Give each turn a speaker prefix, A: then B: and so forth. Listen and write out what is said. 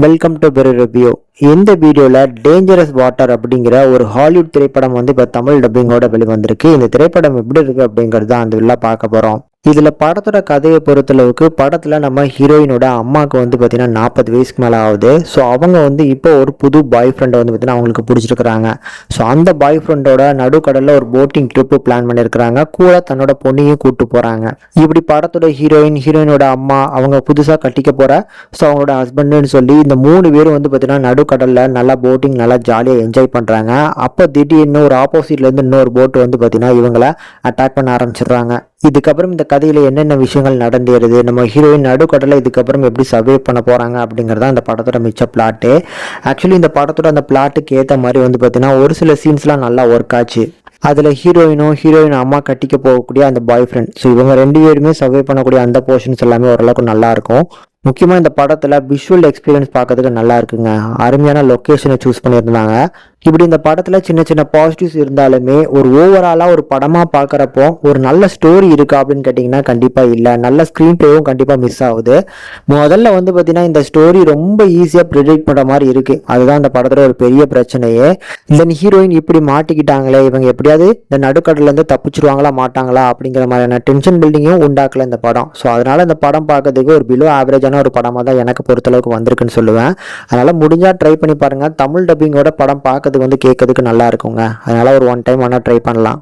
A: Welcome to பெரு review. இந்த வீடியோவில் டேஞ்சரஸ் வாட்டர் அப்படிங்கிற ஒரு ஹாலிவுட் திரைப்படம் இப்போ தமிழ் டப்பிங்கோட வெளிவந்திருக்கு. இந்த திரைப்படம் எப்படி இருக்கு அப்படிங்கிறது அந்த உள்ள பார்க்க போகிறோம். இதில் படத்தோட கதையை பொறுத்தளவுக்கு படத்தில் நம்ம ஹீரோயினோட அம்மாவுக்கு பார்த்தீங்கன்னா 40 வயசுக்கு மேலே ஆகுது. ஸோ அவங்க இப்போ ஒரு புது பாய் ஃப்ரெண்டை பார்த்தீங்கன்னா அவங்களுக்கு பிடிச்சிருக்கிறாங்க. ஸோ அந்த பாய் ஃப்ரெண்டோட நடுக்கடலில் ஒரு போட்டிங் ட்ரிப்பு பிளான் பண்ணியிருக்கிறாங்க. கூட தன்னோட பொண்ணையும் கூப்பிட்டு போகிறாங்க. இப்படி படத்தோட ஹீரோயினோட அம்மா அவங்க புதுசாக கட்டிக்க போகிற ஸோ அவங்களோட ஹஸ்பண்டுன்னு சொல்லி இந்த 3 பேரும் பார்த்தீங்கன்னா நடுக்கடலில் நல்லா போட்டிங் நல்லா ஜாலியாக என்ஜாய் பண்ணுறாங்க. அப்போ திடீர்னு ஒரு ஆப்போசிட்லேருந்து இன்னொரு போட்டு பார்த்தீங்கன்னா இவங்களை அட்டாக் பண்ண ஆரம்பிச்சிடுறாங்க. இதுக்கப்புறம் இந்த கதையில என்னென்ன விஷயங்கள் நடந்தேறுது, நம்ம ஹீரோயின் நடுக்கடலை இதுக்கப்புறம் எப்படி சர்வே பண்ண போறாங்க அப்படிங்கறத அந்த படத்தோட மிச்ச பிளாட்டு. ஆக்சுவலி இந்த படத்தோட அந்த பிளாட்டுக்கு ஏற்ற மாதிரி பார்த்தீங்கன்னா ஒரு சில சீன்ஸ்லாம் நல்லா ஒர்க் ஆச்சு. அதில் ஹீரோயின் அம்மா கட்டிக்க போகக்கூடிய அந்த பாய் ஃப்ரெண்ட், ஸோ இவங்க 2 பேருமே சர்வே பண்ணக்கூடிய அந்த போர்ஷன்ஸ் எல்லாமே ஓரளவுக்கு நல்லா இருக்கும். முக்கியமாக இந்த படத்தில் விஷுவல் எக்ஸ்பீரியன்ஸ் பார்க்கறதுக்கு நல்லா இருக்குங்க. அருமையான லொக்கேஷனை சூஸ் பண்ணியிருந்தாங்க. இப்படி இந்த படத்தில் சின்ன சின்ன பாசிட்டிவ்ஸ் இருந்தாலுமே ஒரு ஓவராலாக ஒரு படமாக பார்க்குறப்போ ஒரு நல்ல ஸ்டோரி இருக்கா அப்படின்னு கேட்டிங்கன்னா கண்டிப்பாக இல்லை. நல்ல ஸ்க்ரீன் ப்ளேவும் கண்டிப்பாக மிஸ் ஆகுது. முதல்ல பார்த்தீங்கன்னா இந்த ஸ்டோரி ரொம்ப ஈஸியாக ப்ரிடிக்ட் பண்ணுற மாதிரி இருக்குது. அதுதான் இந்த படத்தில் ஒரு பெரிய பிரச்சனையே. தென் ஹீரோயின் இப்படி மாட்டிக்கிட்டாங்களே, இவங்க எப்படியாவது இந்த நடுக்கடலேருந்து தப்பிச்சிருவாங்களா மாட்டாங்களா அப்படிங்கிற மாதிரியான டென்ஷன் பில்டிங்கும் உண்டாக்கல இந்த படம். ஸோ அதனால் இந்த படம் பார்க்கறதுக்கு ஒரு பிலோ ஆவரேஜான ஒரு படமாக தான் எனக்கு பொறுத்தளவுக்கு வந்திருக்குன்னு சொல்லுவேன். அதனால் முடிஞ்சால் ட்ரை பண்ணி பாருங்கள். தமிழ் டப்பிங்கோட படம் பார்க்க கேட்கறதுக்கு நல்லா இருக்குங்க. அதனால ஒரு 1 டைம் வேணா ட்ரை பண்ணலாம்.